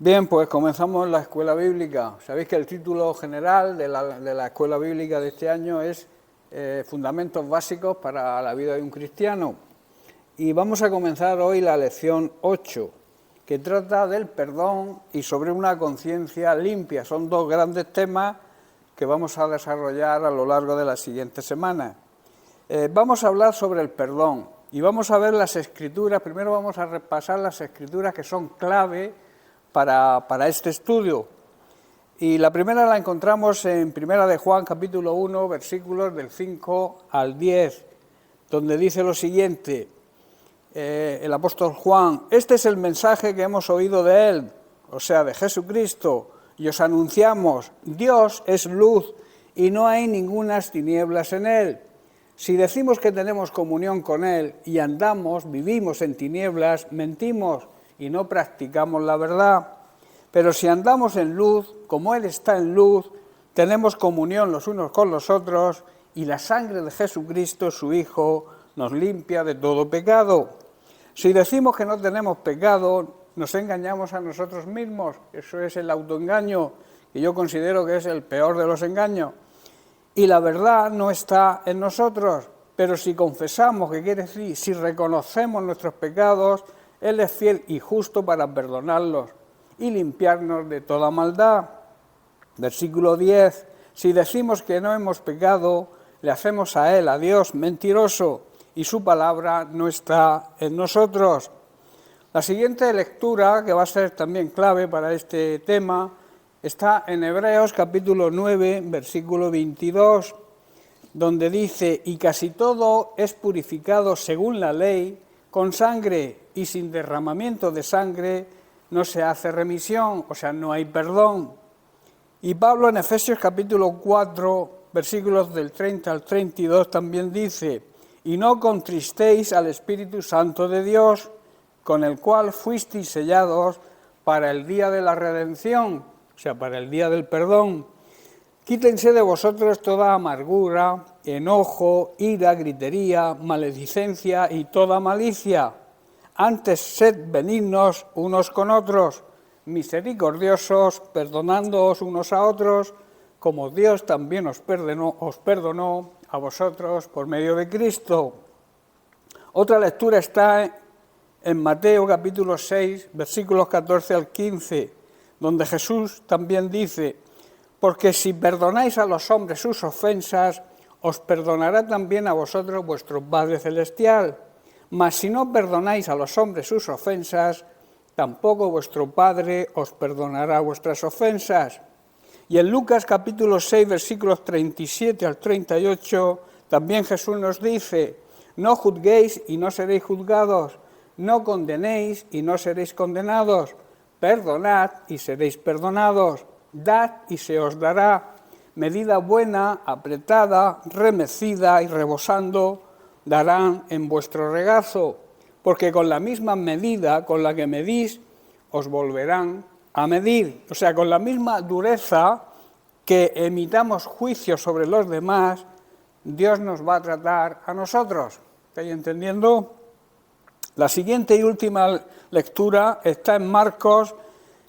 Bien, pues comenzamos la escuela bíblica. Sabéis que el título general de la escuela bíblica de este año es Fundamentos básicos para la vida de un cristiano. Y vamos a comenzar hoy la lección 8, que trata del perdón y sobre una conciencia limpia. Son dos grandes temas que vamos a desarrollar a lo largo de las siguientes semanas. Vamos a hablar sobre el perdón y vamos a ver las escrituras. Primero vamos a repasar las escrituras que son clave para este estudio. Y la primera la encontramos en Primera de Juan, capítulo 1, versículos del 5 al 10, donde dice lo siguiente, el apóstol Juan: este es el mensaje que hemos oído de él, o sea, de Jesucristo, y os anunciamos: Dios es luz y no hay ningunas tinieblas en él. Si decimos que tenemos comunión con él y andamos, vivimos en tinieblas, mentimos y no practicamos la verdad. Pero si andamos en luz, como él está en luz, tenemos comunión los unos con los otros, y la sangre de Jesucristo, su Hijo, nos limpia de todo pecado. Si decimos que no tenemos pecado, nos engañamos a nosotros mismos. Eso es el autoengaño, que yo considero que es el peor de los engaños. Y la verdad no está en nosotros. Pero si confesamos, que quiere decir, si reconocemos nuestros pecados, él es fiel y justo para perdonarlos y limpiarnos de toda maldad. Versículo 10. Si decimos que no hemos pecado, le hacemos a él, a Dios, mentiroso, y su palabra no está en nosotros. La siguiente lectura, que va a ser también clave para este tema, está en Hebreos capítulo 9, versículo 22, donde dice: y casi todo es purificado según la ley, con sangre, y sin derramamiento de sangre no se hace remisión, o sea, no hay perdón. Y Pablo en Efesios capítulo 4, versículos del 30 al 32 también dice: y no contristéis al Espíritu Santo de Dios, con el cual fuisteis sellados para el día de la redención, o sea, para el día del perdón. Quítense de vosotros toda amargura, enojo, ira, gritería, maledicencia y toda malicia. Antes sed benignos unos con otros, misericordiosos, perdonándoos unos a otros, como Dios también os perdonó a vosotros por medio de Cristo. Otra lectura está en Mateo capítulo 6, versículos 14 al 15, donde Jesús también dice: porque si perdonáis a los hombres sus ofensas, os perdonará también a vosotros vuestro Padre Celestial. Mas si no perdonáis a los hombres sus ofensas, tampoco vuestro Padre os perdonará vuestras ofensas. Y en Lucas capítulo 6, versículos 37 al 38, también Jesús nos dice: no juzguéis y no seréis juzgados, no condenéis y no seréis condenados, perdonad y seréis perdonados, dad y se os dará, medida buena, apretada, remecida y rebosando, darán en vuestro regazo, porque con la misma medida con la que medís, os volverán a medir. O sea, con la misma dureza que emitamos juicios sobre los demás, Dios nos va a tratar a nosotros. ¿Estáis entendiendo? La siguiente y última lectura está en Marcos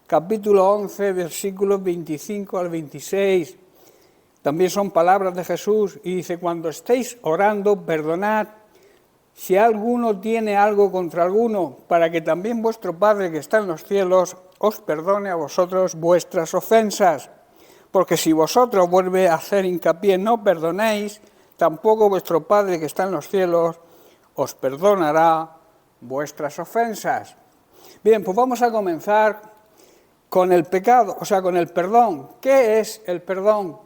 capítulo 11, versículos 25 al 26. También son palabras de Jesús y dice: cuando estéis orando, perdonad si alguno tiene algo contra alguno, para que también vuestro Padre que está en los cielos os perdone a vosotros vuestras ofensas. Porque si vosotros vuelve a hacer hincapié no perdonéis, tampoco vuestro Padre que está en los cielos os perdonará vuestras ofensas. Bien, pues vamos a comenzar con el pecado, o sea, con el perdón. ¿Qué es el perdón?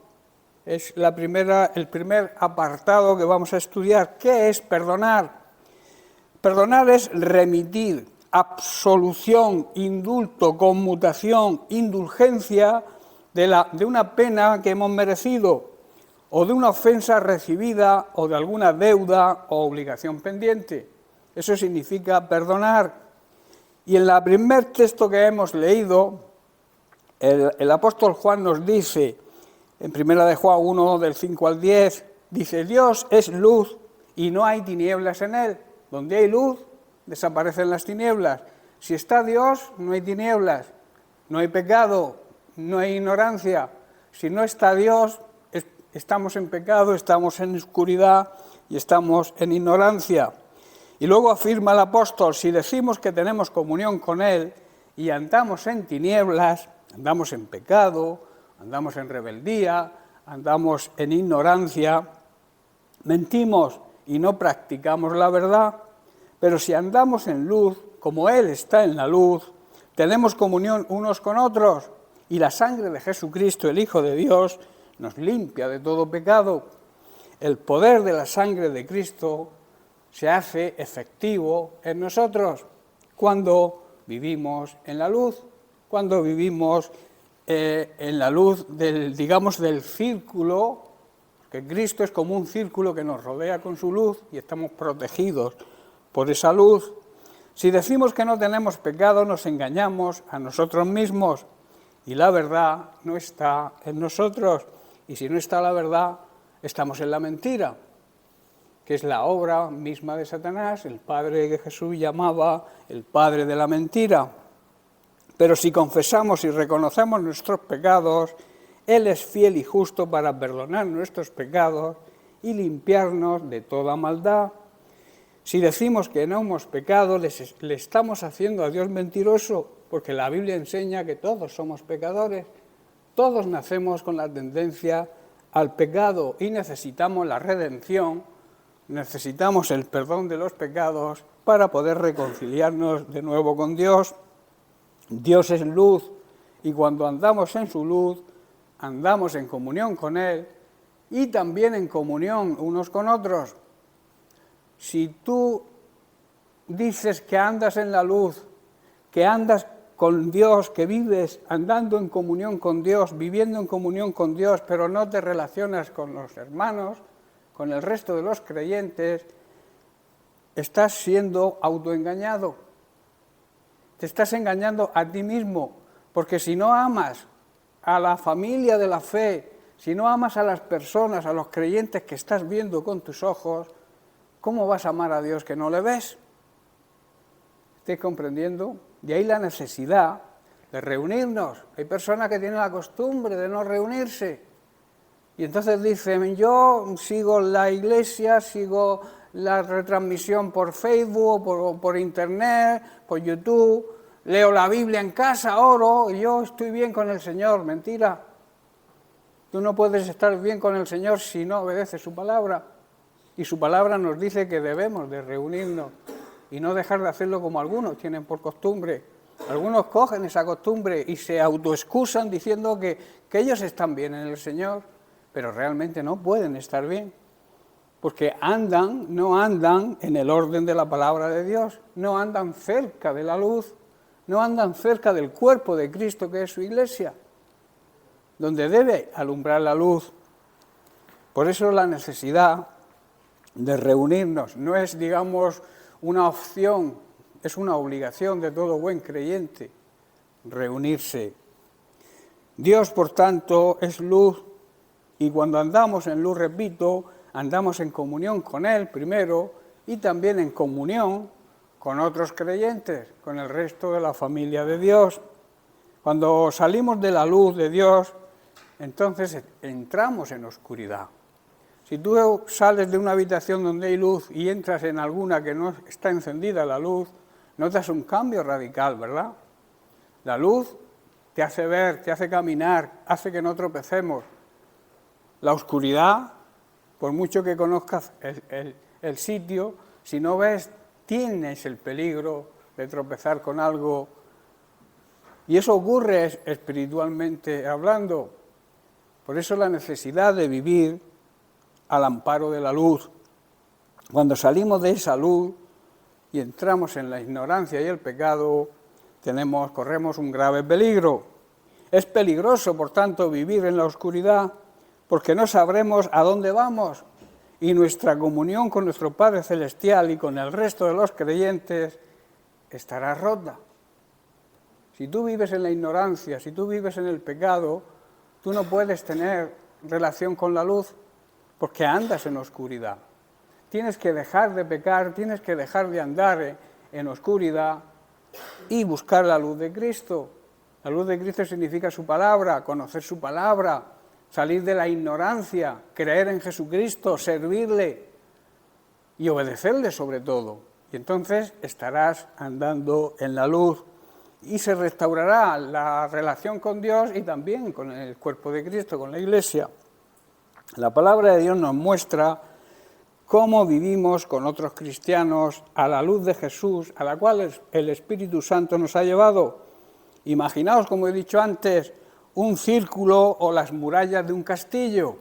Es el primer apartado que vamos a estudiar. ¿Qué es perdonar? Perdonar es remitir, absolución, indulto, conmutación, indulgencia de una pena que hemos merecido, o de una ofensa recibida, o de alguna deuda o obligación pendiente. Eso significa perdonar. Y en el primer texto que hemos leído, el apóstol Juan nos dice, en Primera de Juan 1, del 5 al 10, dice: Dios es luz y no hay tinieblas en él. Donde hay luz, desaparecen las tinieblas. Si está Dios, no hay tinieblas. no hay pecado, no hay ignorancia. Si no está Dios, estamos en pecado, estamos en oscuridad y estamos en ignorancia. Y luego afirma el apóstol, si decimos que tenemos comunión con Él y andamos en tinieblas, andamos en pecado, andamos en rebeldía, andamos en ignorancia, mentimos y no practicamos la verdad. Pero si andamos en luz, como Él está en la luz, tenemos comunión unos con otros y la sangre de Jesucristo, el Hijo de Dios, nos limpia de todo pecado. El poder de la sangre de Cristo se hace efectivo en nosotros cuando vivimos en la luz, cuando vivimos en la luz del círculo, que Cristo es como un círculo que nos rodea con su luz y estamos protegidos por esa luz. Si decimos que no tenemos pecado, nos engañamos a nosotros mismos y la verdad no está en nosotros. Y si no está la verdad, estamos en la mentira, que es la obra misma de Satanás, el padre que Jesús llamaba el padre de la mentira. Pero si confesamos y reconocemos nuestros pecados, Él es fiel y justo para perdonar nuestros pecados y limpiarnos de toda maldad. Si decimos que no hemos pecado, le estamos haciendo a Dios mentiroso, porque la Biblia enseña que todos somos pecadores. Todos nacemos con la tendencia al pecado y necesitamos la redención, necesitamos el perdón de los pecados para poder reconciliarnos de nuevo con Dios. Dios es luz y cuando andamos en su luz, andamos en comunión con Él y también en comunión unos con otros. Si tú dices que andas en la luz, que andas con Dios, que vives andando en comunión con Dios, viviendo en comunión con Dios, pero no te relacionas con los hermanos, con el resto de los creyentes, estás siendo autoengañado. Te estás engañando a ti mismo, porque si no amas a la familia de la fe, si no amas a las personas, a los creyentes que estás viendo con tus ojos, ¿cómo vas a amar a Dios que no le ves? ¿Estáis comprendiendo? De ahí la necesidad de reunirnos. Hay personas que tienen la costumbre de no reunirse. Y entonces dicen, yo sigo la iglesia, sigo la retransmisión por Facebook, por Internet, por YouTube, leo la Biblia en casa, oro, y yo estoy bien con el Señor. Mentira. Tú no puedes estar bien con el Señor si no obedeces su palabra. Y su palabra nos dice que debemos de reunirnos y no dejar de hacerlo como algunos tienen por costumbre. Algunos cogen esa costumbre y se autoexcusan diciendo que ellos están bien en el Señor, pero realmente no pueden estar bien, porque no andan en el orden de la palabra de Dios, no andan cerca de la luz, no andan cerca del cuerpo de Cristo que es su iglesia, donde debe alumbrar la luz. Por eso la necesidad de reunirnos no es, digamos, una opción, es una obligación de todo buen creyente, reunirse. Dios, por tanto, es luz y cuando andamos en luz, repito, andamos en comunión con Él primero y también en comunión con otros creyentes, con el resto de la familia de Dios. Cuando salimos de la luz de Dios, entonces entramos en oscuridad. Si tú sales de una habitación donde hay luz y entras en alguna que no está encendida la luz, notas un cambio radical, ¿verdad? La luz te hace ver, te hace caminar, hace que no tropecemos. La oscuridad, por mucho que conozcas el sitio, si no ves, tienes el peligro de tropezar con algo. Y eso ocurre espiritualmente hablando. Por eso la necesidad de vivir al amparo de la luz. Cuando salimos de esa luz y entramos en la ignorancia y el pecado, corremos un grave peligro. Es peligroso, por tanto, vivir en la oscuridad, porque no sabremos a dónde vamos y nuestra comunión con nuestro Padre Celestial y con el resto de los creyentes estará rota. Si tú vives en la ignorancia, si tú vives en el pecado, tú no puedes tener relación con la luz, porque andas en oscuridad. Tienes que dejar de pecar, tienes que dejar de andar en oscuridad y buscar la luz de Cristo. La luz de Cristo significa su palabra, conocer su palabra, salir de la ignorancia, creer en Jesucristo, servirle y obedecerle sobre todo. Y entonces estarás andando en la luz y se restaurará la relación con Dios y también con el cuerpo de Cristo, con la Iglesia. La palabra de Dios nos muestra cómo vivimos con otros cristianos a la luz de Jesús, a la cual el Espíritu Santo nos ha llevado. Imaginaos, como he dicho antes, un círculo o las murallas de un castillo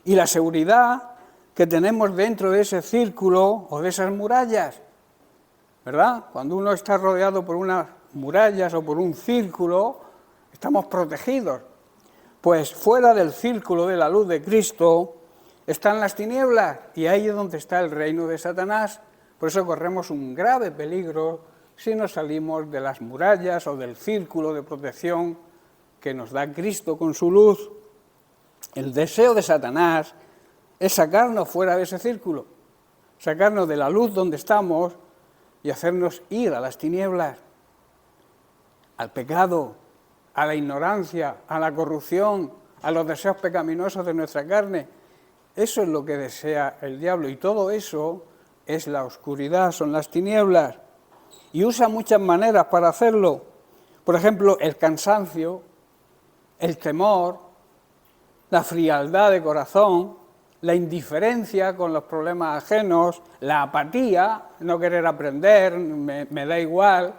y la seguridad que tenemos dentro de ese círculo o de esas murallas, ¿verdad? Cuando uno está rodeado por unas murallas o por un círculo, estamos protegidos. Pues fuera del círculo de la luz de Cristo están las tinieblas y ahí es donde está el reino de Satanás. Por eso corremos un grave peligro si nos salimos de las murallas o del círculo de protección que nos da Cristo con su luz. El deseo de Satanás es sacarnos fuera de ese círculo, sacarnos de la luz donde estamos y hacernos ir a las tinieblas, al pecado, a la ignorancia, a la corrupción, a los deseos pecaminosos de nuestra carne. Eso es lo que desea el diablo y todo eso es la oscuridad, son las tinieblas. Y usa muchas maneras para hacerlo. Por ejemplo, el cansancio, el temor, la frialdad de corazón, la indiferencia con los problemas ajenos, la apatía, no querer aprender, me da igual,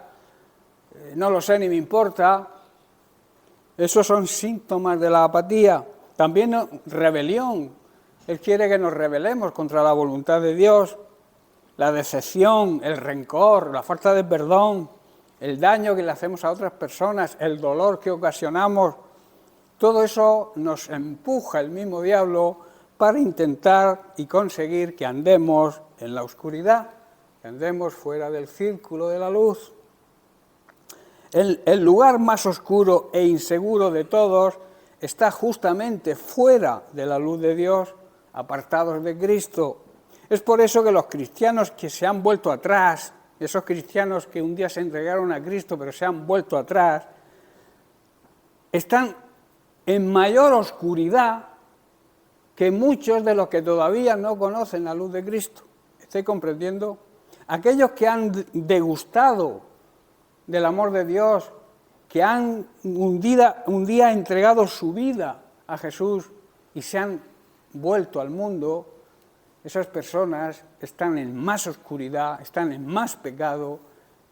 no lo sé ni me importa. Esos son síntomas de la apatía. También rebelión. Él quiere que nos rebelemos contra la voluntad de Dios. La decepción, el rencor, la falta de perdón, el daño que le hacemos a otras personas, el dolor que ocasionamos. Todo eso nos empuja el mismo diablo para intentar y conseguir que andemos en la oscuridad, que andemos fuera del círculo de la luz. El lugar más oscuro e inseguro de todos está justamente fuera de la luz de Dios, apartados de Cristo. Es por eso que los cristianos que se han vuelto atrás, esos cristianos que un día se entregaron a Cristo pero se han vuelto atrás, están en mayor oscuridad que muchos de los que todavía no conocen la luz de Cristo. ¿Estoy comprendiendo? Aquellos que han degustado del amor de Dios, que han un día entregado su vida a Jesús y se han vuelto al mundo, esas personas están en más oscuridad, están en más pecado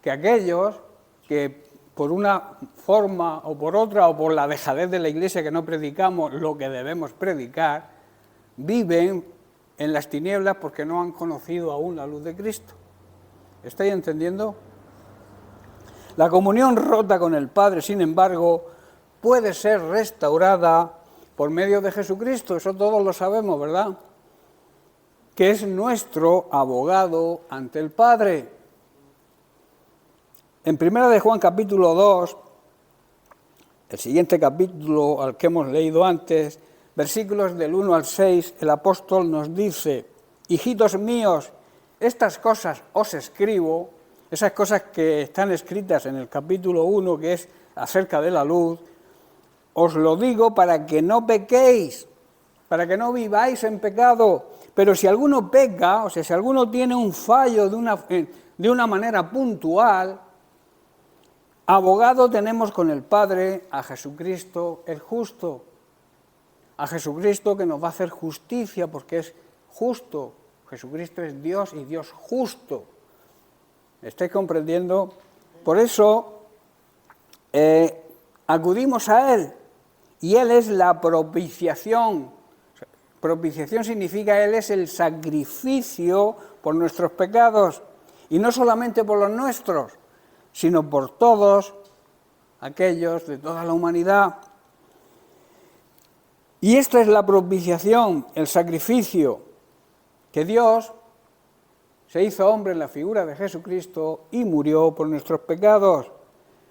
que aquellos que por una forma o por otra, o por la dejadez de la Iglesia que no predicamos lo que debemos predicar, viven en las tinieblas porque no han conocido aún la luz de Cristo. ¿Estáis entendiendo? La comunión rota con el Padre, sin embargo, puede ser restaurada por medio de Jesucristo, eso todos lo sabemos, ¿verdad? Que es nuestro abogado ante el Padre. En 1 de Juan capítulo 2, el siguiente capítulo al que hemos leído antes, versículos del 1 al 6, el apóstol nos dice: hijitos míos, estas cosas os escribo, esas cosas que están escritas en el capítulo 1, que es acerca de la luz, os lo digo para que no pequéis, para que no viváis en pecado. Pero si alguno peca, o sea, si alguno tiene un fallo de una manera puntual, abogado tenemos con el Padre a Jesucristo el justo, a Jesucristo que nos va a hacer justicia porque es justo. Jesucristo es Dios y Dios justo. ¿Estáis comprendiendo? Por eso acudimos a Él y Él es la propiciación. Propiciación significa Él es el sacrificio por nuestros pecados y no solamente por los nuestros, sino por todos aquellos de toda la humanidad. Y esta es la propiciación, el sacrificio, que Dios se hizo hombre en la figura de Jesucristo y murió por nuestros pecados.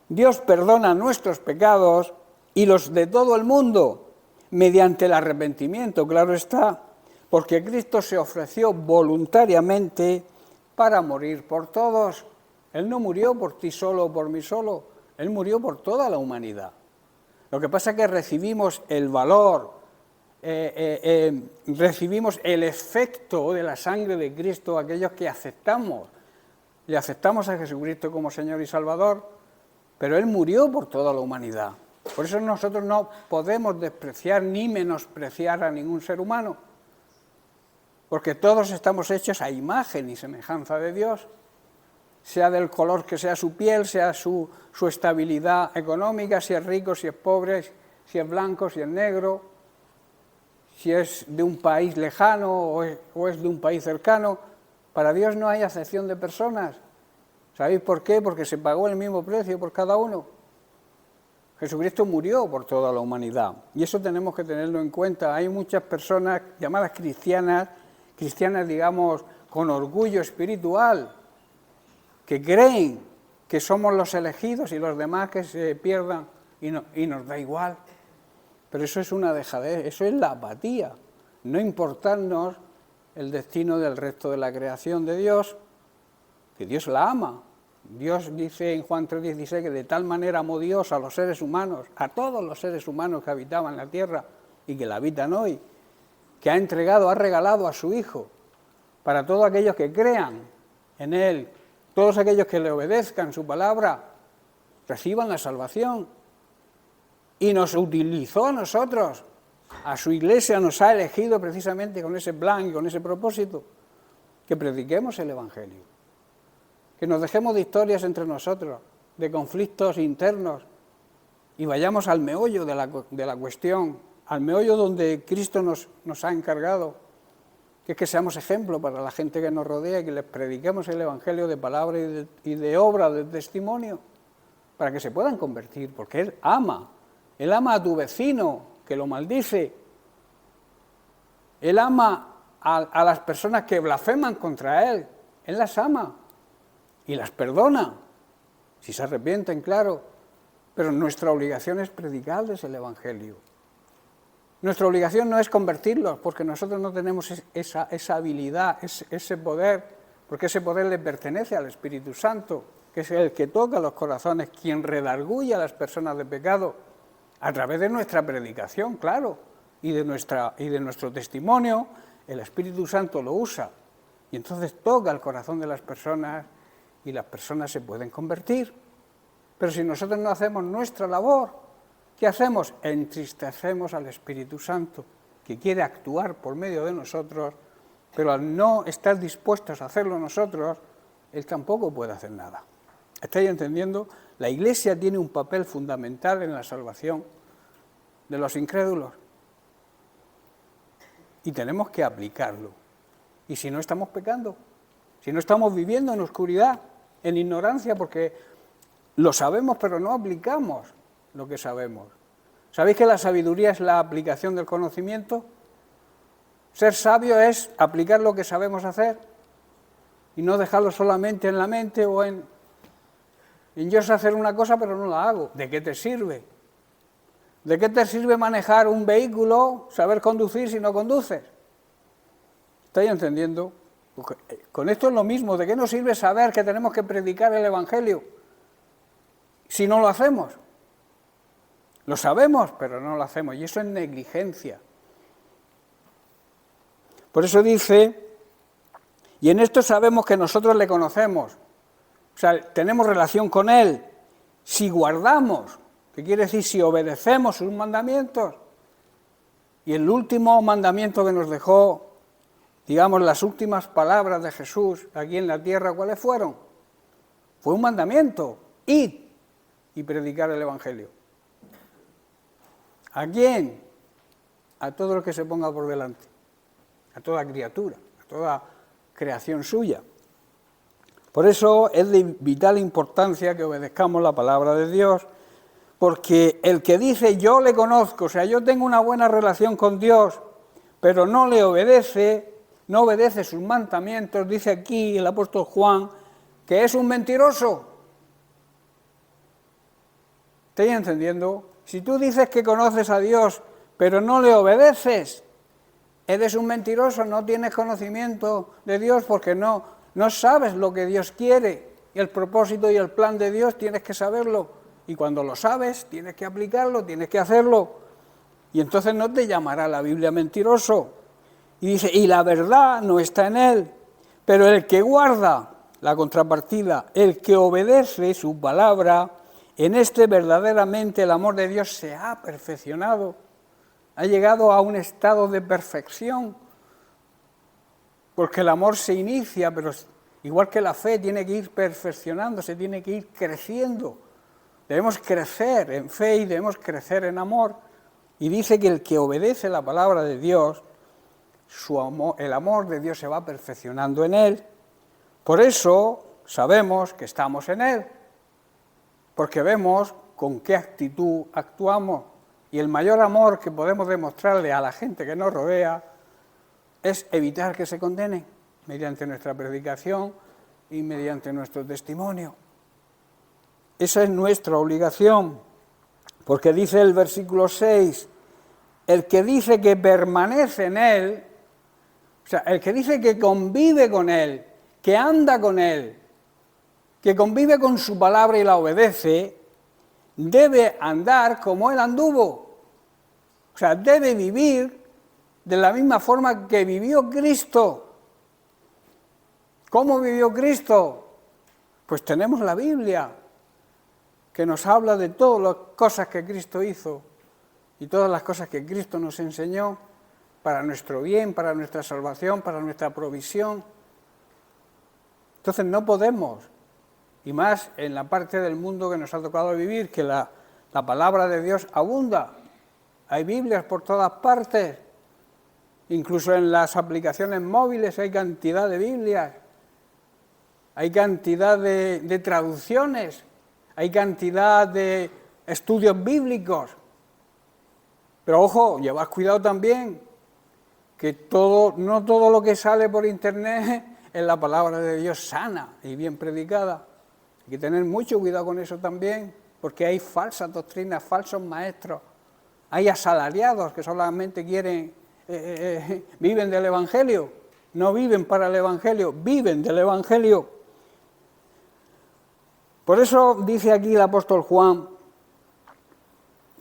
Dios perdona nuestros pecados y los de todo el mundo, mediante el arrepentimiento, claro está, porque Cristo se ofreció voluntariamente para morir por todos. Él no murió por ti solo o por mí solo, Él murió por toda la humanidad. Lo que pasa es que recibimos el valor, recibimos el efecto de la sangre de Cristo, aquellos que aceptamos, le aceptamos a Jesucristo como Señor y Salvador, pero Él murió por toda la humanidad. Por eso nosotros no podemos despreciar ni menospreciar a ningún ser humano, porque todos estamos hechos a imagen y semejanza de Dios, sea del color que sea su piel, sea su estabilidad económica, si es rico, si es pobre, si es blanco, si es negro, si es de un país lejano o es de un país cercano. Para Dios no hay acepción de personas. ¿Sabéis por qué? Porque se pagó el mismo precio por cada uno. Jesucristo murió por toda la humanidad y eso tenemos que tenerlo en cuenta. Hay muchas personas llamadas cristianas digamos con orgullo espiritual, que creen que somos los elegidos y los demás que se pierdan y nos da igual. Pero eso es una dejadez, eso es la apatía, no importarnos el destino del resto de la creación de Dios, que Dios la ama. Dios dice en Juan 3:16 que de tal manera amó Dios a los seres humanos, a todos los seres humanos que habitaban la tierra y que la habitan hoy, que ha entregado, ha regalado a su Hijo para todos aquellos que crean en Él, todos aquellos que le obedezcan su palabra, reciban la salvación. Y nos utilizó a nosotros, a su iglesia nos ha elegido precisamente con ese plan y con ese propósito, que prediquemos el Evangelio. Que nos dejemos de historias entre nosotros, de conflictos internos, y vayamos al meollo de la cuestión, al meollo donde Cristo nos ha encargado, que es que seamos ejemplo para la gente que nos rodea y que les prediquemos el Evangelio de palabra y de obra, de testimonio, para que se puedan convertir, porque Él ama a tu vecino que lo maldice, Él ama a las personas que blasfeman contra Él, Él las ama y las perdona, si se arrepienten, claro, pero nuestra obligación es predicarles el Evangelio. Nuestra obligación no es convertirlos, porque nosotros no tenemos esa habilidad, ese poder, porque ese poder le pertenece al Espíritu Santo, que es el que toca los corazones, quien redarguye a las personas de pecado, a través de nuestra predicación, claro, y de nuestro testimonio. El Espíritu Santo lo usa, y entonces toca el corazón de las personas, y las personas se pueden convertir. Pero si nosotros no hacemos nuestra labor, ¿qué hacemos? Entristecemos al Espíritu Santo, que quiere actuar por medio de nosotros, pero al no estar dispuestos a hacerlo nosotros, Él tampoco puede hacer nada. ¿Estáis entendiendo? La Iglesia tiene un papel fundamental en la salvación de los incrédulos y tenemos que aplicarlo. Y si no, estamos pecando, si no, estamos viviendo en oscuridad, en ignorancia, porque lo sabemos pero no aplicamos lo que sabemos. ¿Sabéis que la sabiduría es la aplicación del conocimiento? Ser sabio es aplicar lo que sabemos hacer y no dejarlo solamente en la mente o en yo sé hacer una cosa pero no la hago. ¿De qué te sirve? ¿De qué te sirve manejar un vehículo, saber conducir si no conduces? ¿Estáis entendiendo? Con esto es lo mismo. ¿De qué nos sirve saber que tenemos que predicar el Evangelio si no lo hacemos? Lo sabemos, pero no lo hacemos, y eso es negligencia. Por eso dice, y en esto sabemos que nosotros le conocemos, o sea, tenemos relación con Él, si guardamos, que quiere decir si obedecemos sus mandamientos. Y el último mandamiento que nos dejó, digamos, las últimas palabras de Jesús aquí en la tierra, ¿cuáles fueron? Fue un mandamiento, id y predicar el Evangelio. ¿A quién? A todo lo que se ponga por delante, a toda criatura, a toda creación suya. Por eso es de vital importancia que obedezcamos la palabra de Dios, porque el que dice yo le conozco, o sea, yo tengo una buena relación con Dios, pero no le obedece, no obedece sus mandamientos, dice aquí el apóstol Juan, que es un mentiroso. ¿Estáis entendiendo? Si tú dices que conoces a Dios, pero no le obedeces, eres un mentiroso, no tienes conocimiento de Dios porque no sabes lo que Dios quiere. Y el propósito y el plan de Dios tienes que saberlo. Y cuando lo sabes, tienes que aplicarlo, tienes que hacerlo. Y entonces no te llamará la Biblia mentiroso. Y dice, y la verdad no está en él. Pero el que guarda, la contrapartida, el que obedece su palabra, en este verdaderamente el amor de Dios se ha perfeccionado. Ha llegado a un estado de perfección. Porque el amor se inicia, pero igual que la fe tiene que ir perfeccionándose, tiene que ir creciendo. Debemos crecer en fe y debemos crecer en amor. Y dice que el que obedece la palabra de Dios, el amor de Dios se va perfeccionando en él. Por eso sabemos que estamos en él, porque vemos con qué actitud actuamos. Y el mayor amor que podemos demostrarle a la gente que nos rodea es evitar que se condenen mediante nuestra predicación y mediante nuestro testimonio. Esa es nuestra obligación, porque dice el versículo 6, el que dice que permanece en él, o sea, el que dice que convive con él, que anda con él, que convive con su palabra y la obedece, debe andar como él anduvo. O sea, debe vivir de la misma forma que vivió Cristo. ¿Cómo vivió Cristo? Pues tenemos la Biblia, que nos habla de todas las cosas que Cristo hizo y todas las cosas que Cristo nos enseñó para nuestro bien, para nuestra salvación, para nuestra provisión. Entonces no podemos, y más en la parte del mundo que nos ha tocado vivir, que la palabra de Dios abunda. Hay Biblias por todas partes. Incluso en las aplicaciones móviles hay cantidad de Biblias, hay cantidad de traducciones, hay cantidad de estudios bíblicos. Pero ojo, llevad cuidado también, que no todo lo que sale por internet es la palabra de Dios sana y bien predicada. Hay que tener mucho cuidado con eso también, porque hay falsas doctrinas, falsos maestros, hay asalariados que solamente viven del Evangelio, no viven para el Evangelio, viven del Evangelio. Por eso dice aquí el apóstol Juan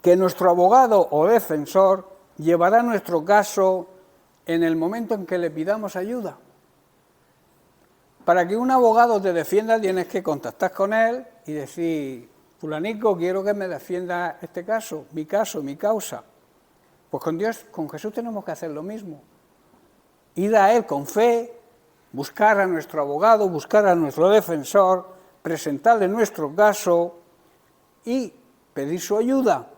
que nuestro abogado o defensor llevará nuestro caso en el momento en que le pidamos ayuda. Para que un abogado te defienda tienes que contactar con él y decir, fulanico, quiero que me defienda este caso, mi causa. Pues con Dios, con Jesús tenemos que hacer lo mismo. Ir a Él con fe, buscar a nuestro abogado, buscar a nuestro defensor, presentarle nuestro caso y pedir su ayuda.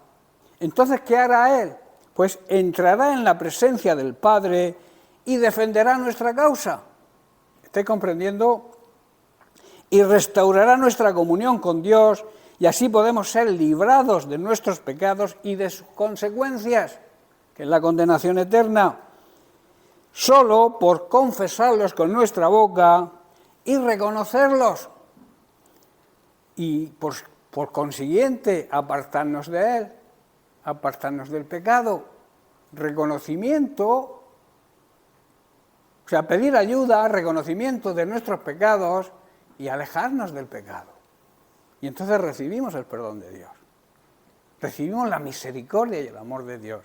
Entonces, ¿qué hará Él? Pues entrará en la presencia del Padre y defenderá nuestra causa. ¿Estáis comprendiendo? Y restaurará nuestra comunión con Dios y así podemos ser librados de nuestros pecados y de sus consecuencias, que es la condenación eterna, solo por confesarlos con nuestra boca y reconocerlos. Y por consiguiente, apartarnos de él, apartarnos del pecado, reconocimiento, o sea, pedir ayuda, reconocimiento de nuestros pecados y alejarnos del pecado. Y entonces recibimos el perdón de Dios, recibimos la misericordia y el amor de Dios.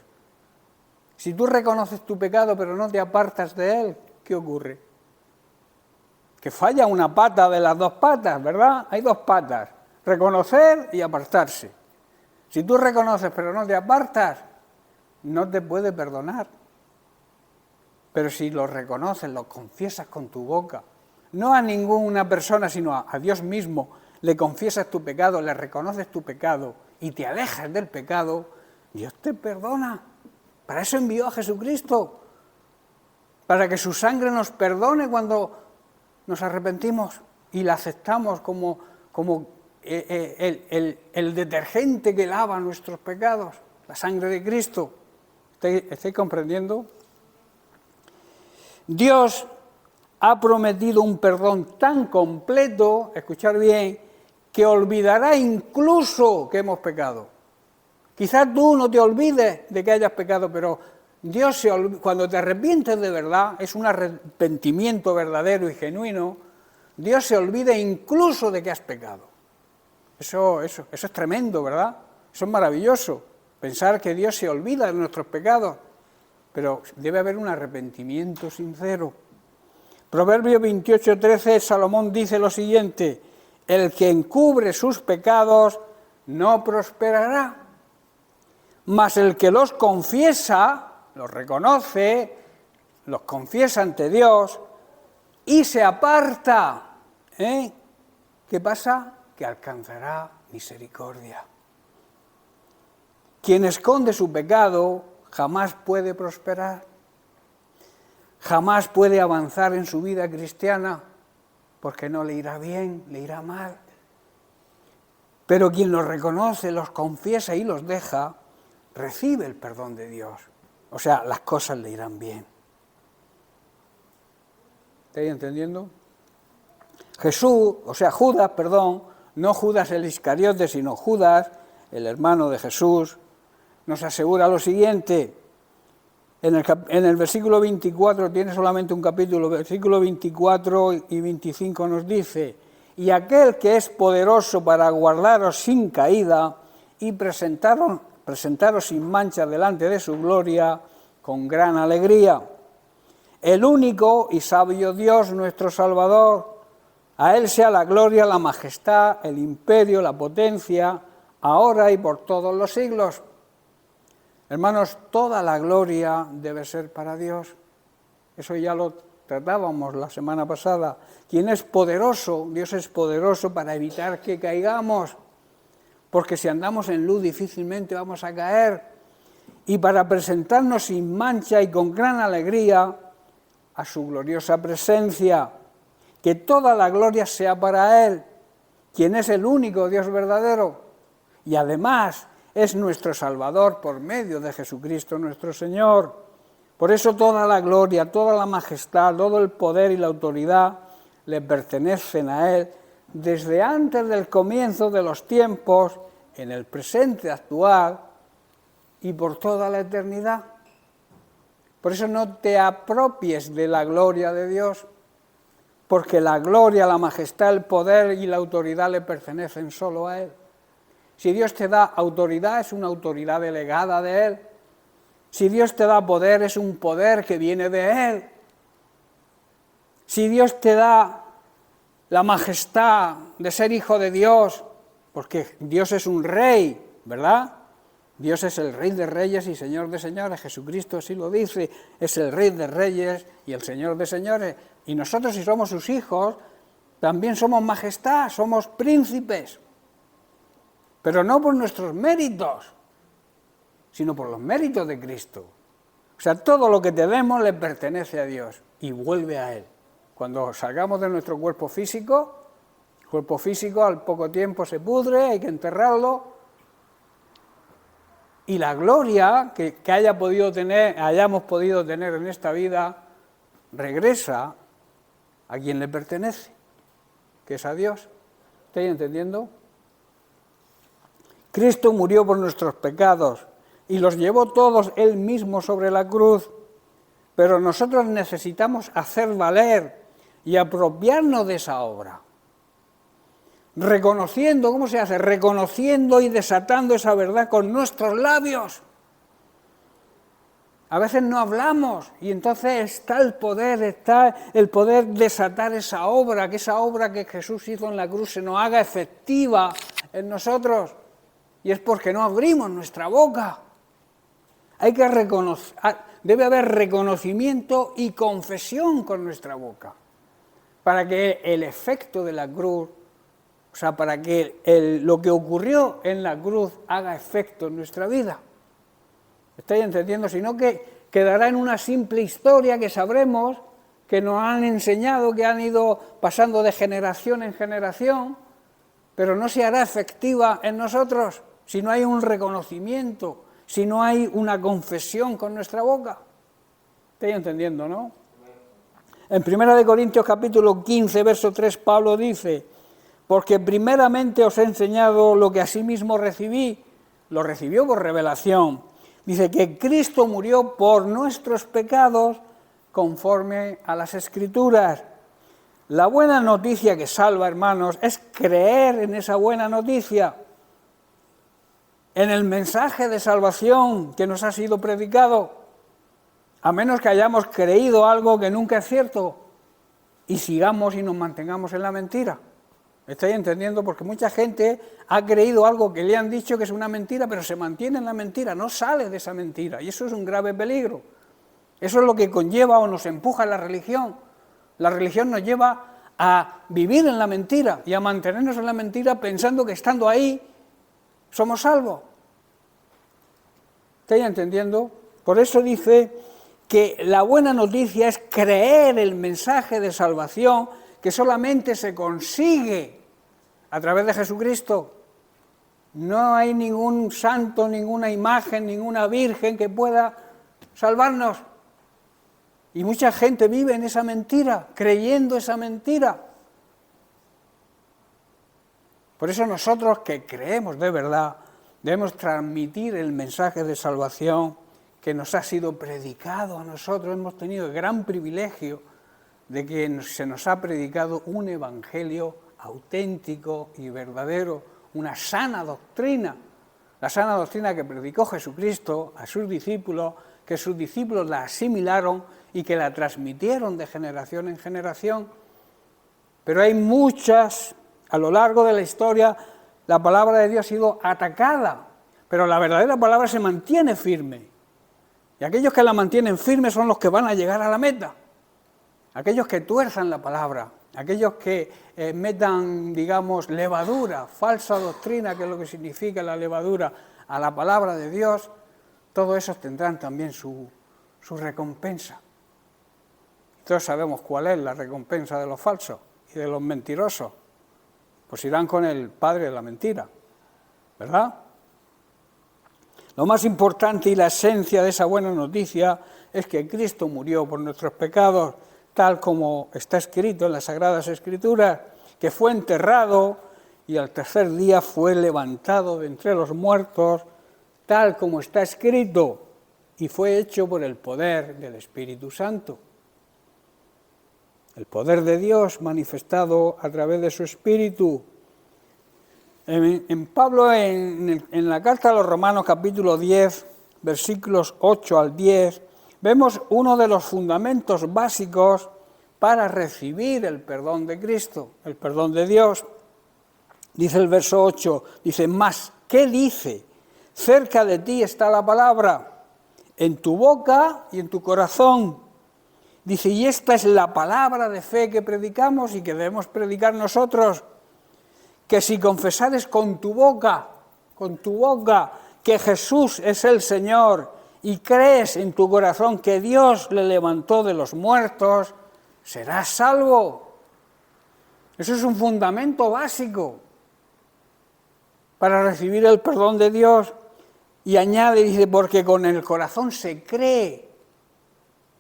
Si tú reconoces tu pecado pero no te apartas de él, ¿qué ocurre? Que falla una pata de las dos patas, ¿verdad? Hay dos patas, reconocer y apartarse. Si tú reconoces pero no te apartas, no te puede perdonar. Pero si lo reconoces, lo confiesas con tu boca, no a ninguna persona, sino a Dios mismo, le confiesas tu pecado, le reconoces tu pecado y te alejas del pecado, Dios te perdona. Para eso envió a Jesucristo, para que su sangre nos perdone cuando nos arrepentimos y la aceptamos como el detergente que lava nuestros pecados, la sangre de Cristo. ¿Estáis comprendiendo? Dios ha prometido un perdón tan completo, escuchad bien, que olvidará incluso que hemos pecado. Quizás tú no te olvides de que hayas pecado, pero Dios cuando te arrepientes de verdad, es un arrepentimiento verdadero y genuino, Dios se olvida incluso de que has pecado. Eso es tremendo, ¿verdad? Eso es maravilloso, pensar que Dios se olvida de nuestros pecados, pero debe haber un arrepentimiento sincero. Proverbios 28:13, Salomón dice lo siguiente: el que encubre sus pecados no prosperará, mas el que los confiesa, los reconoce, los confiesa ante Dios y se aparta, ¿qué pasa? Que alcanzará misericordia. Quien esconde su pecado jamás puede prosperar, jamás puede avanzar en su vida cristiana, porque no le irá bien, le irá mal. Pero quien los reconoce, los confiesa y los deja, recibe el perdón de Dios. O sea, las cosas le irán bien. ¿Estáis entendiendo? Judas, no Judas el Iscariote, sino Judas, el hermano de Jesús, nos asegura lo siguiente. En el versículo 24, tiene solamente un capítulo, versículo 24 y 25 nos dice: y aquel que es poderoso para guardaros sin caída y presentaros sin mancha delante de su gloria con gran alegría. El único y sabio Dios, nuestro Salvador, a Él sea la gloria, la majestad, el imperio, la potencia, ahora y por todos los siglos. Hermanos, toda la gloria debe ser para Dios. Eso ya lo tratábamos la semana pasada. ¿Quién es poderoso? Dios es poderoso para evitar que caigamos, porque si andamos en luz difícilmente vamos a caer. Y para presentarnos sin mancha y con gran alegría a su gloriosa presencia, que toda la gloria sea para Él, quien es el único Dios verdadero, y además es nuestro Salvador por medio de Jesucristo nuestro Señor. Por eso toda la gloria, toda la majestad, todo el poder y la autoridad le pertenecen a Él desde antes del comienzo de los tiempos, en el presente actual y por toda la eternidad. Por eso no te apropies de la gloria de Dios, porque la gloria, la majestad, el poder y la autoridad le pertenecen solo a Él. Si Dios te da autoridad, es una autoridad delegada de Él. Si Dios te da poder, es un poder que viene de Él. Si Dios te da la majestad de ser hijo de Dios, porque Dios es un rey, ¿verdad? Dios es el Rey de Reyes y Señor de Señores. Jesucristo así lo dice, es el Rey de Reyes y el Señor de Señores. Y nosotros, si somos sus hijos, también somos majestad, somos príncipes. Pero no por nuestros méritos, sino por los méritos de Cristo. O sea, todo lo que tenemos le pertenece a Dios y vuelve a Él. Cuando salgamos de nuestro cuerpo físico al poco tiempo se pudre, hay que enterrarlo. Y la gloria que hayamos podido tener en esta vida regresa a quien le pertenece, que es a Dios. ¿Estáis entendiendo? Cristo murió por nuestros pecados y los llevó todos Él mismo sobre la cruz, pero nosotros necesitamos hacer valer y apropiarnos de esa obra. Reconociendo, ¿cómo se hace? Reconociendo y desatando esa verdad con nuestros labios. A veces no hablamos y entonces está el poder desatar esa obra, que esa obra que Jesús hizo en la cruz se nos haga efectiva en nosotros. Y es porque no abrimos nuestra boca. Hay que debe haber reconocimiento y confesión con nuestra boca, para que el efecto de la cruz, o sea, para que lo que ocurrió en la cruz haga efecto en nuestra vida. ¿Estáis entendiendo? Sino que quedará en una simple historia que sabremos, que nos han enseñado, que han ido pasando de generación en generación, pero no se hará efectiva en nosotros si no hay un reconocimiento, si no hay una confesión con nuestra boca. ¿Estáis entendiendo, no? En 1 Corintios capítulo 15, verso 3, Pablo dice: porque primeramente os he enseñado lo que asimismo recibí, lo recibió por revelación. Dice que Cristo murió por nuestros pecados conforme a las Escrituras. La buena noticia que salva, hermanos, es creer en esa buena noticia, en el mensaje de salvación que nos ha sido predicado, a menos que hayamos creído algo que nunca es cierto y sigamos y nos mantengamos en la mentira. ¿Estáis entendiendo? Porque mucha gente ha creído algo que le han dicho que es una mentira, pero se mantiene en la mentira, no sale de esa mentira, y eso es un grave peligro. Eso es lo que conlleva o nos empuja la religión. La religión nos lleva a vivir en la mentira y a mantenernos en la mentira pensando que estando ahí somos salvos. ¿Estáis entendiendo? Por eso dice que la buena noticia es creer el mensaje de salvación que solamente se consigue a través de Jesucristo. No hay ningún santo, ninguna imagen, ninguna virgen que pueda salvarnos. Y mucha gente vive en esa mentira, creyendo esa mentira. Por eso nosotros que creemos de verdad, debemos transmitir el mensaje de salvación que nos ha sido predicado a nosotros. Hemos tenido el gran privilegio de que se nos ha predicado un evangelio auténtico y verdadero, una sana doctrina, la sana doctrina que predicó Jesucristo a sus discípulos, que sus discípulos la asimilaron y que la transmitieron de generación en generación. Pero hay muchas, a lo largo de la historia, la palabra de Dios ha sido atacada, pero la verdadera palabra se mantiene firme. Y aquellos que la mantienen firme son los que van a llegar a la meta. Aquellos que tuerzan la palabra, aquellos que metan, digamos, levadura, falsa doctrina, que es lo que significa la levadura, a la palabra de Dios, todos esos tendrán también su recompensa. Todos sabemos cuál es la recompensa de los falsos y de los mentirosos. Pues irán con el padre de la mentira, ¿verdad? Lo más importante y la esencia de esa buena noticia es que Cristo murió por nuestros pecados, tal como está escrito en las Sagradas Escrituras, que fue enterrado y al tercer día fue levantado de entre los muertos, tal como está escrito, y fue hecho por el poder del Espíritu Santo. El poder de Dios manifestado a través de su Espíritu. En Pablo, en la carta a los Romanos, capítulo 10, versículos 8 al 10, vemos uno de los fundamentos básicos para recibir el perdón de Cristo, el perdón de Dios. Dice el verso 8, dice, mas, ¿qué dice? Cerca de ti está la palabra, en tu boca y en tu corazón. Dice, y esta es la palabra de fe que predicamos y que debemos predicar nosotros, que si confesares con tu boca, que Jesús es el Señor y crees en tu corazón que Dios le levantó de los muertos, serás salvo. Eso es un fundamento básico para recibir el perdón de Dios. Y añade, dice, porque con el corazón se cree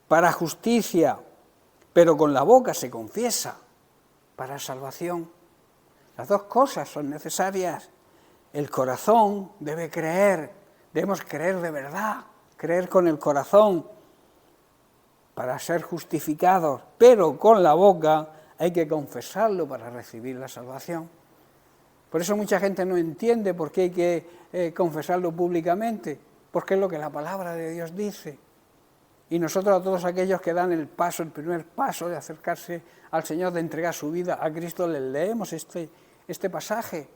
para justicia, pero con la boca se confiesa para salvación. Las dos cosas son necesarias. El corazón debe creer, debemos creer de verdad, creer con el corazón para ser justificados, pero con la boca hay que confesarlo para recibir la salvación. Por eso mucha gente no entiende por qué hay que confesarlo públicamente, porque es lo que la palabra de Dios dice. Y nosotros a todos aquellos que dan el primer paso de acercarse al Señor, de entregar su vida a Cristo, les leemos este pasaje,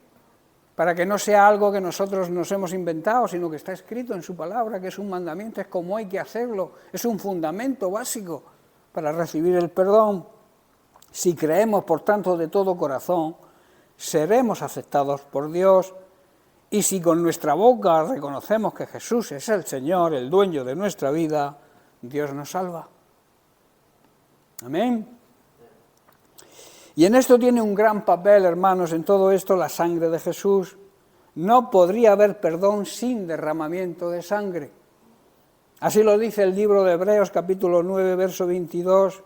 para que no sea algo que nosotros nos hemos inventado, sino que está escrito en su palabra, que es un mandamiento, es como hay que hacerlo, es un fundamento básico para recibir el perdón. Si creemos, por tanto, de todo corazón, seremos aceptados por Dios, y si con nuestra boca reconocemos que Jesús es el Señor, el dueño de nuestra vida, Dios nos salva. Amén. Y en esto tiene un gran papel, hermanos, en todo esto la sangre de Jesús. No podría haber perdón sin derramamiento de sangre. Así lo dice el libro de Hebreos, capítulo 9, verso 22.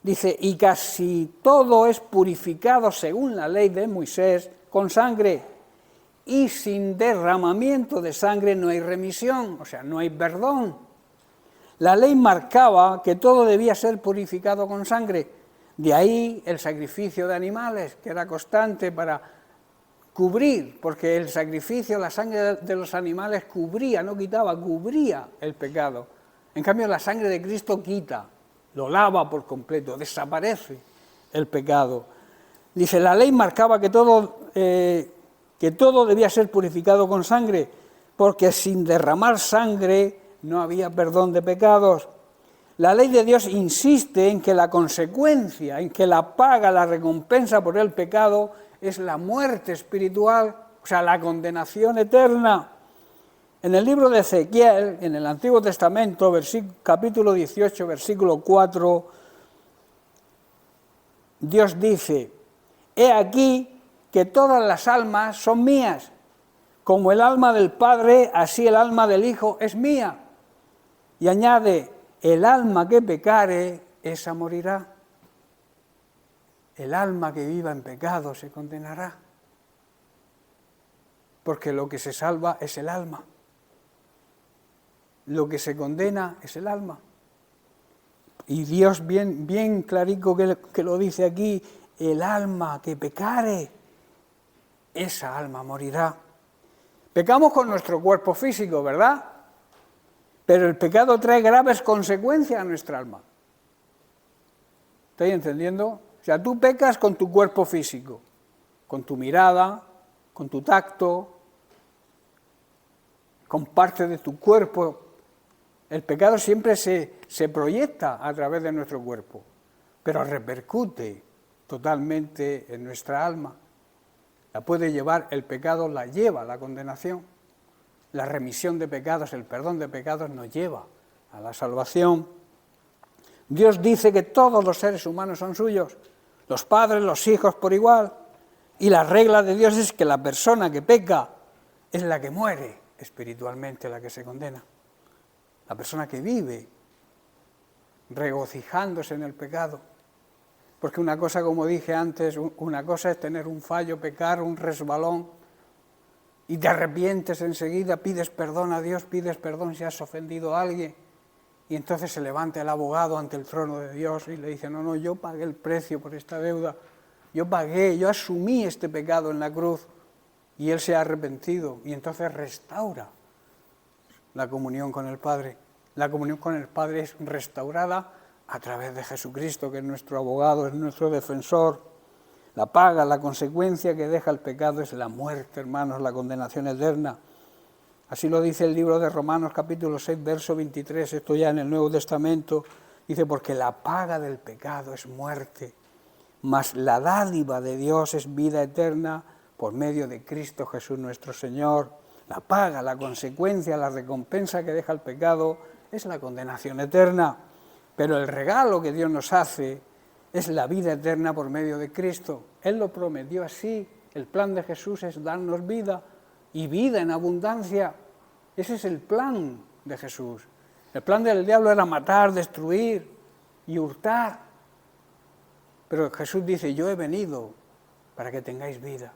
Dice, y casi todo es purificado según la ley de Moisés con sangre, y sin derramamiento de sangre no hay remisión, o sea, no hay perdón. La ley marcaba que todo debía ser purificado con sangre. De ahí el sacrificio de animales, que era constante para cubrir, porque el sacrificio, la sangre de los animales cubría, no quitaba, cubría el pecado. En cambio, la sangre de Cristo quita, lo lava por completo, desaparece el pecado. Dice, la ley marcaba que todo debía ser purificado con sangre, porque sin derramar sangre no había perdón de pecados. La ley de Dios insiste en que la consecuencia, en que la paga, la recompensa por el pecado es la muerte espiritual, o sea, la condenación eterna. En el libro de Ezequiel, en el Antiguo Testamento, capítulo 18, versículo 4, Dios dice, he aquí que todas las almas son mías, como el alma del Padre, así el alma del Hijo es mía. Y añade, el alma que pecare, esa morirá. El alma que viva en pecado se condenará. Porque lo que se salva es el alma. Lo que se condena es el alma. Y Dios bien clarico que lo dice aquí, el alma que pecare, esa alma morirá. Pecamos con nuestro cuerpo físico, ¿verdad? Pero el pecado trae graves consecuencias a nuestra alma. ¿Estáis entendiendo? O sea, tú pecas con tu cuerpo físico, con tu mirada, con tu tacto, con parte de tu cuerpo. El pecado siempre se proyecta a través de nuestro cuerpo, pero repercute totalmente en nuestra alma. La puede llevar, el pecado la lleva a la condenación. La remisión de pecados, el perdón de pecados nos lleva a la salvación. Dios dice que todos los seres humanos son suyos, los padres, los hijos por igual, y la regla de Dios es que la persona que peca es la que muere espiritualmente, la que se condena. La persona que vive regocijándose en el pecado. Porque una cosa, como dije antes, una cosa es tener un fallo, pecar, un resbalón, y te arrepientes enseguida, pides perdón a Dios, pides perdón si has ofendido a alguien, y entonces se levanta el abogado ante el trono de Dios y le dice, no, yo pagué el precio por esta deuda, yo asumí este pecado en la cruz, y Él se ha arrepentido, y entonces restaura la comunión con el Padre. La comunión con el Padre es restaurada a través de Jesucristo, que es nuestro abogado, es nuestro defensor. La paga, la consecuencia que deja el pecado es la muerte, hermanos, la condenación eterna. Así lo dice el libro de Romanos, capítulo 6, verso 23, esto ya en el Nuevo Testamento, dice, porque la paga del pecado es muerte, mas la dádiva de Dios es vida eterna por medio de Cristo Jesús nuestro Señor. La paga, la consecuencia, la recompensa que deja el pecado es la condenación eterna. Pero el regalo que Dios nos hace es la vida eterna por medio de Cristo. Él lo prometió así. El plan de Jesús es darnos vida y vida en abundancia. Ese es el plan de Jesús. El plan del diablo era matar, destruir y hurtar. Pero Jesús dice, yo he venido para que tengáis vida,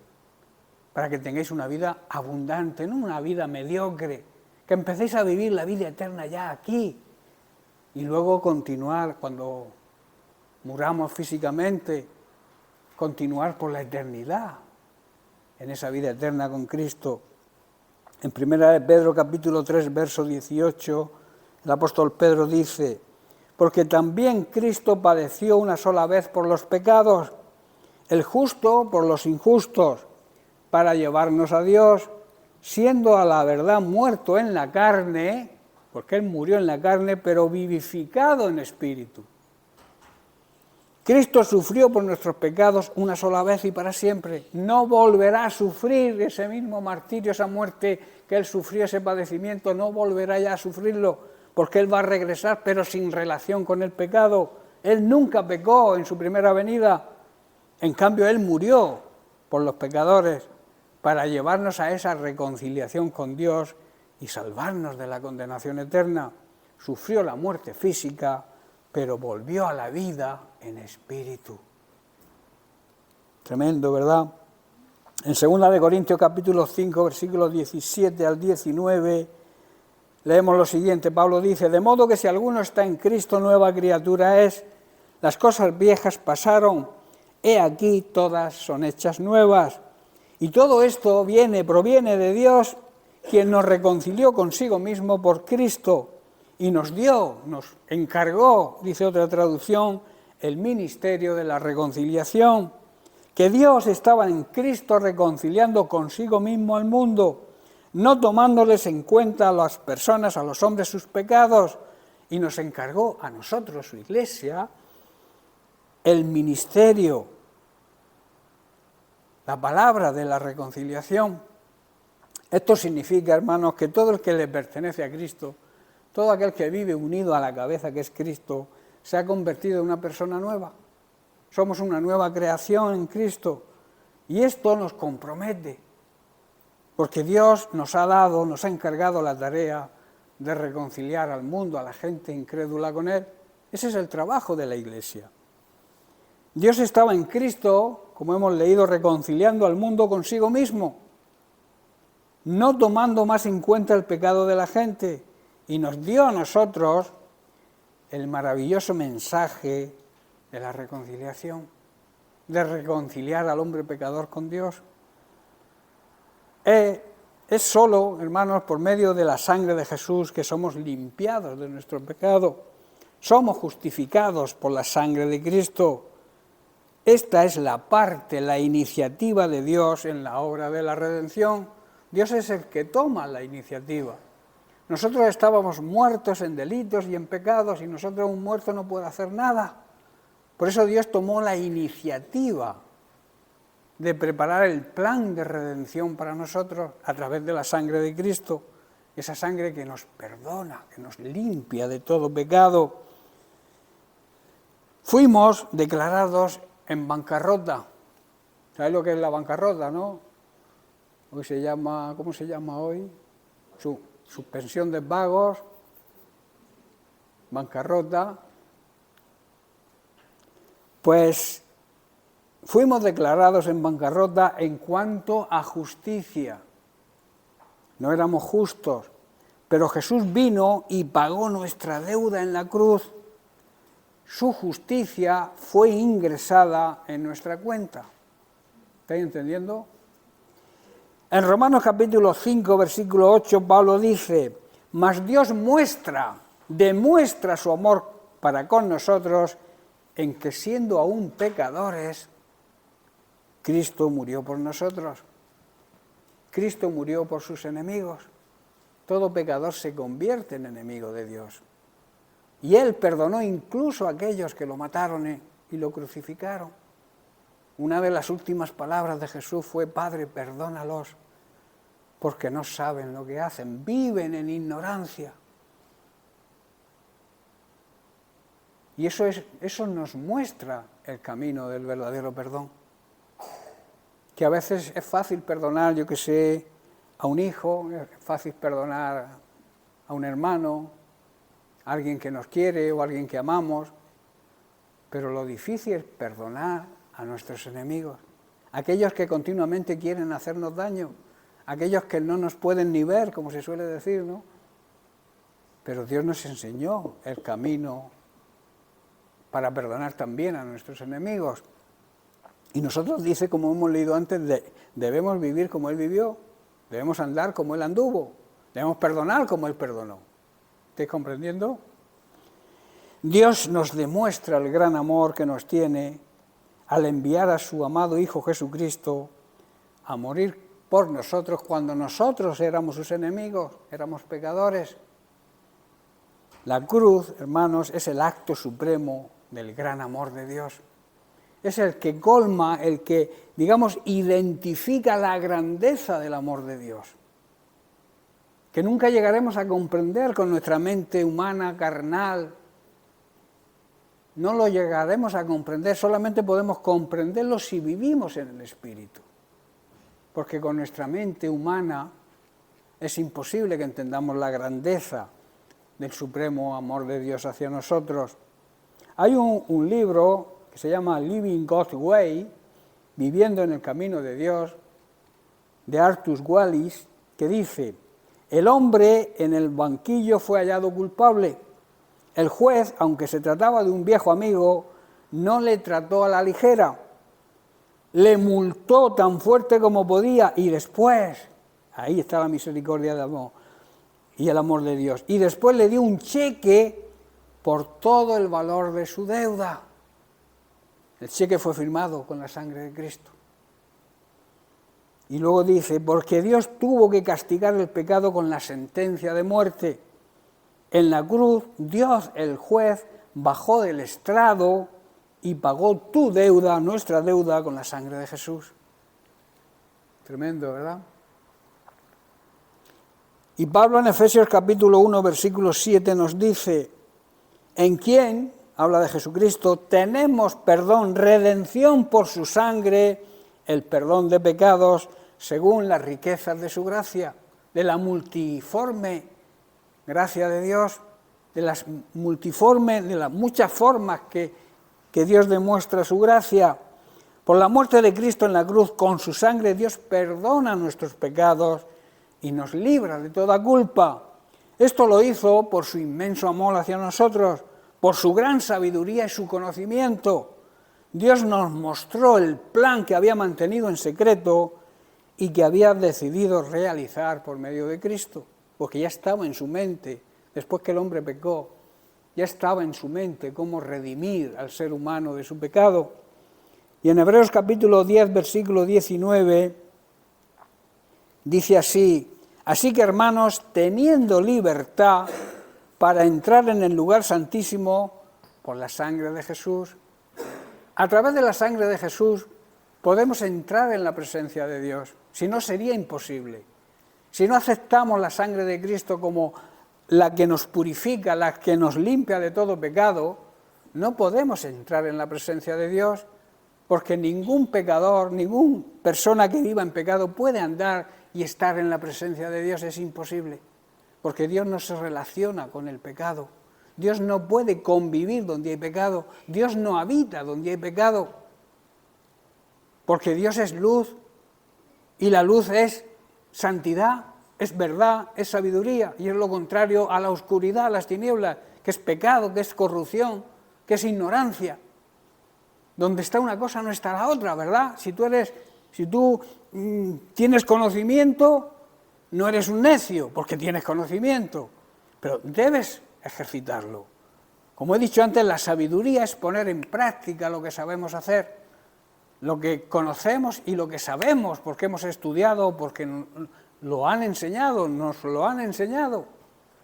para que tengáis una vida abundante, no una vida mediocre, que empecéis a vivir la vida eterna ya aquí y luego continuar cuando muramos físicamente, continuar por la eternidad en esa vida eterna con Cristo. En 1 Pedro capítulo 3, verso 18, el apóstol Pedro dice, porque también Cristo padeció una sola vez por los pecados, el justo por los injustos, para llevarnos a Dios, siendo a la verdad muerto en la carne, porque Él murió en la carne, pero vivificado en espíritu. Cristo sufrió por nuestros pecados una sola vez y para siempre. No volverá a sufrir ese mismo martirio, esa muerte que Él sufrió, ese padecimiento, no volverá ya a sufrirlo, porque Él va a regresar, pero sin relación con el pecado. Él nunca pecó en su primera venida. En cambio, Él murió por los pecadores para llevarnos a esa reconciliación con Dios y salvarnos de la condenación eterna. Sufrió la muerte física, pero volvió a la vida en espíritu. Tremendo, ¿verdad? En 2 de Corintios capítulo 5, versículos 17 al 19, leemos lo siguiente. Pablo dice, de modo que si alguno está en Cristo, nueva criatura es, las cosas viejas pasaron, he aquí todas son hechas nuevas. Y todo esto proviene de Dios, quien nos reconcilió consigo mismo por Cristo y nos encargó, dice otra traducción, el ministerio de la reconciliación, que Dios estaba en Cristo reconciliando consigo mismo al mundo, no tomándoles en cuenta a las personas, a los hombres, sus pecados, y nos encargó a nosotros, su Iglesia, el ministerio, la palabra de la reconciliación. Esto significa, hermanos, que todo el que le pertenece a Cristo, todo aquel que vive unido a la cabeza que es Cristo, se ha convertido en una persona nueva. Somos una nueva creación en Cristo y esto nos compromete, porque Dios nos ha encargado la tarea de reconciliar al mundo, a la gente incrédula con Él. Ese es el trabajo de la Iglesia. Dios estaba en Cristo, como hemos leído, reconciliando al mundo consigo mismo, no tomando más en cuenta el pecado de la gente, y nos dio a nosotros el maravilloso mensaje de la reconciliación, de reconciliar al hombre pecador con Dios. Es solo, hermanos, por medio de la sangre de Jesús que somos limpiados de nuestro pecado, somos justificados por la sangre de Cristo. Esta es la parte, la iniciativa de Dios en la obra de la redención. Dios es el que toma la iniciativa. Nosotros estábamos muertos en delitos y en pecados y nosotros un muerto no puede hacer nada. Por eso Dios tomó la iniciativa de preparar el plan de redención para nosotros a través de la sangre de Cristo, esa sangre que nos perdona, que nos limpia de todo pecado. Fuimos declarados en bancarrota. ¿Sabes lo que es la bancarrota, no? Hoy ¿cómo se llama hoy? Suspensión de pagos, bancarrota. Pues fuimos declarados en bancarrota en cuanto a justicia. No éramos justos, pero Jesús vino y pagó nuestra deuda en la cruz. Su justicia fue ingresada en nuestra cuenta. ¿Estáis entendiendo? En Romanos capítulo 5, versículo 8, Pablo dice: mas Dios demuestra su amor para con nosotros en que siendo aún pecadores, Cristo murió por nosotros. Cristo murió por sus enemigos. Todo pecador se convierte en enemigo de Dios. Y Él perdonó incluso a aquellos que lo mataron y lo crucificaron. Una de las últimas palabras de Jesús fue: Padre, perdónalos, porque no saben lo que hacen, viven en ignorancia. Y eso nos muestra el camino del verdadero perdón. Que a veces es fácil perdonar, a un hijo, es fácil perdonar a un hermano, a alguien que nos quiere o a alguien que amamos, pero lo difícil es perdonar a nuestros enemigos, aquellos que continuamente quieren hacernos daño, aquellos que no nos pueden ni ver, como se suele decir, ¿no? Pero Dios nos enseñó el camino para perdonar también a nuestros enemigos. Y nosotros, dice, como hemos leído antes, debemos vivir como Él vivió, debemos andar como Él anduvo, debemos perdonar como Él perdonó. ¿Estáis comprendiendo? Dios nos demuestra el gran amor que nos tiene al enviar a su amado Hijo Jesucristo a morir por nosotros cuando nosotros éramos sus enemigos, éramos pecadores. La cruz, hermanos, es el acto supremo del gran amor de Dios. Es el que colma, el que, identifica la grandeza del amor de Dios, que nunca llegaremos a comprender con nuestra mente humana, carnal. No lo llegaremos a comprender, solamente podemos comprenderlo si vivimos en el Espíritu, porque con nuestra mente humana es imposible que entendamos la grandeza del supremo amor de Dios hacia nosotros. Hay un libro que se llama Living God's Way, Viviendo en el Camino de Dios, de Arthur Wallis, que dice: el hombre en el banquillo fue hallado culpable. El juez, aunque se trataba de un viejo amigo, no le trató a la ligera, le multó tan fuerte como podía y después, ahí está la misericordia de amor y el amor de Dios, y después le dio un cheque por todo el valor de su deuda. El cheque fue firmado con la sangre de Cristo. Y luego dice, porque Dios tuvo que castigar el pecado con la sentencia de muerte. En la cruz, Dios, el juez, bajó del estrado y pagó tu deuda, nuestra deuda, con la sangre de Jesús. Tremendo, ¿verdad? Y Pablo en Efesios capítulo 1, versículo 7 nos dice, en quien, habla de Jesucristo, tenemos perdón, redención por su sangre, el perdón de pecados, según las riquezas de su gracia, de la multiforme gracia de Dios, de las muchas formas que Dios demuestra su gracia. Por la muerte de Cristo en la cruz, con su sangre, Dios perdona nuestros pecados y nos libra de toda culpa. Esto lo hizo por su inmenso amor hacia nosotros, por su gran sabiduría y su conocimiento. Dios nos mostró el plan que había mantenido en secreto y que había decidido realizar por medio de Cristo, porque ya estaba en su mente, después que el hombre pecó, ya estaba en su mente cómo redimir al ser humano de su pecado. Y en Hebreos capítulo 10, versículo 19, dice así, así que hermanos, teniendo libertad para entrar en el lugar santísimo por la sangre de Jesús, a través de la sangre de Jesús podemos entrar en la presencia de Dios, si no sería imposible. Si no aceptamos la sangre de Cristo como la que nos purifica, la que nos limpia de todo pecado, no podemos entrar en la presencia de Dios, porque ningún pecador, ninguna persona que viva en pecado puede andar y estar en la presencia de Dios, es imposible, porque Dios no se relaciona con el pecado. Dios no puede convivir donde hay pecado, Dios no habita donde hay pecado, porque Dios es luz y la luz es santidad, es verdad, es sabiduría, y es lo contrario a la oscuridad, a las tinieblas, que es pecado, que es corrupción, que es ignorancia. Donde está una cosa no está la otra, ¿verdad? Si tú tienes conocimiento, no eres un necio, porque tienes conocimiento, pero debes ejercitarlo. Como he dicho antes, la sabiduría es poner en práctica lo que sabemos hacer, lo que conocemos y lo que sabemos, porque hemos estudiado, porque lo han enseñado, nos lo han enseñado.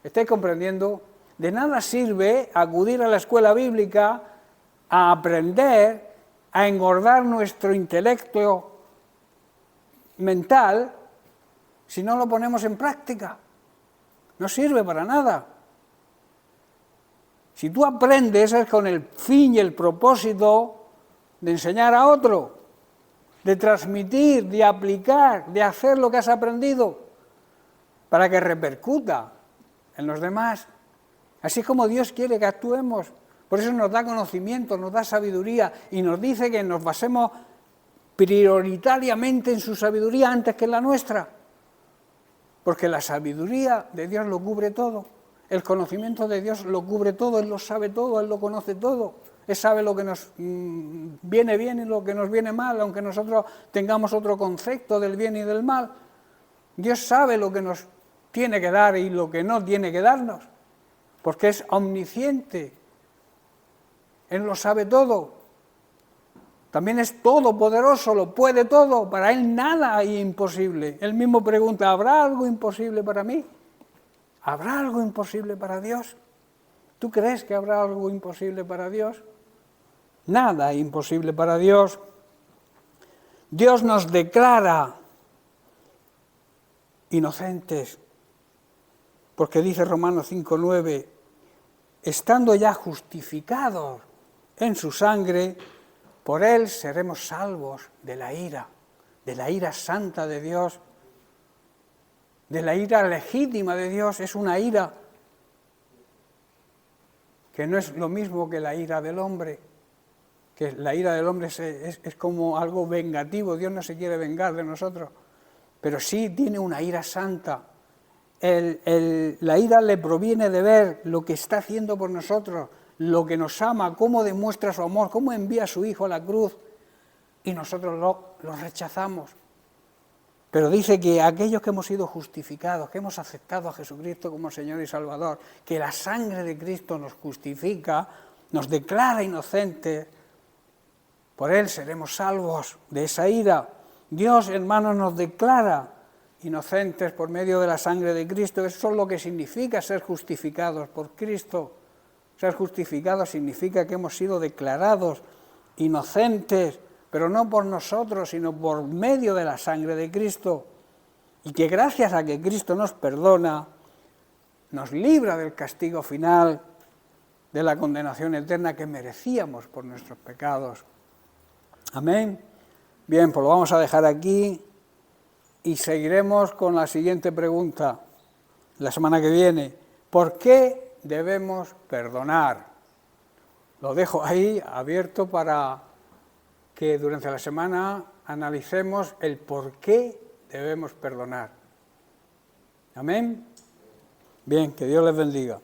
¿Estáis comprendiendo? De nada sirve acudir a la escuela bíblica a aprender, a engordar nuestro intelecto mental, si no lo ponemos en práctica. No sirve para nada. Si tú aprendes es con el fin y el propósito de enseñar a otro, de transmitir, de aplicar, de hacer lo que has aprendido, para que repercuta en los demás. Así es como Dios quiere que actuemos. Por eso nos da conocimiento, nos da sabiduría y nos dice que nos basemos prioritariamente en su sabiduría antes que en la nuestra. Porque la sabiduría de Dios lo cubre todo. El conocimiento de Dios lo cubre todo, Él lo sabe todo, Él lo conoce todo. Él sabe lo que nos viene bien y lo que nos viene mal, aunque nosotros tengamos otro concepto del bien y del mal. Dios sabe lo que nos tiene que dar y lo que no tiene que darnos, porque es omnisciente. Él lo sabe todo. También es todopoderoso, lo puede todo. Para Él nada hay imposible. Él mismo pregunta, ¿habrá algo imposible para mí? ¿Habrá algo imposible para Dios? ¿Tú crees que habrá algo imposible para Dios? Nada hay imposible para Dios. Dios nos declara inocentes, porque dice Romanos 5:9, estando ya justificados en su sangre, por Él seremos salvos de la ira santa de Dios, de la ira legítima de Dios. Es una ira que no es lo mismo que la ira del hombre, que la ira del hombre es como algo vengativo. Dios no se quiere vengar de nosotros, pero sí tiene una ira santa. La ira le proviene de ver lo que está haciendo por nosotros, lo que nos ama, cómo demuestra su amor, cómo envía a su Hijo a la cruz y nosotros lo rechazamos. Pero dice que aquellos que hemos sido justificados, que hemos aceptado a Jesucristo como Señor y Salvador, que la sangre de Cristo nos justifica, nos declara inocentes, por Él seremos salvos de esa ira. Dios, hermanos, nos declara inocentes por medio de la sangre de Cristo. Eso es lo que significa ser justificados por Cristo. Ser justificados significa que hemos sido declarados inocentes, pero no por nosotros, sino por medio de la sangre de Cristo, y que gracias a que Cristo nos perdona, nos libra del castigo final, de la condenación eterna que merecíamos por nuestros pecados. Amén. Bien, pues lo vamos a dejar aquí y seguiremos con la siguiente pregunta la semana que viene. ¿Por qué debemos perdonar? Lo dejo ahí abierto para que durante la semana analicemos el por qué debemos perdonar. Amén. Bien, que Dios les bendiga.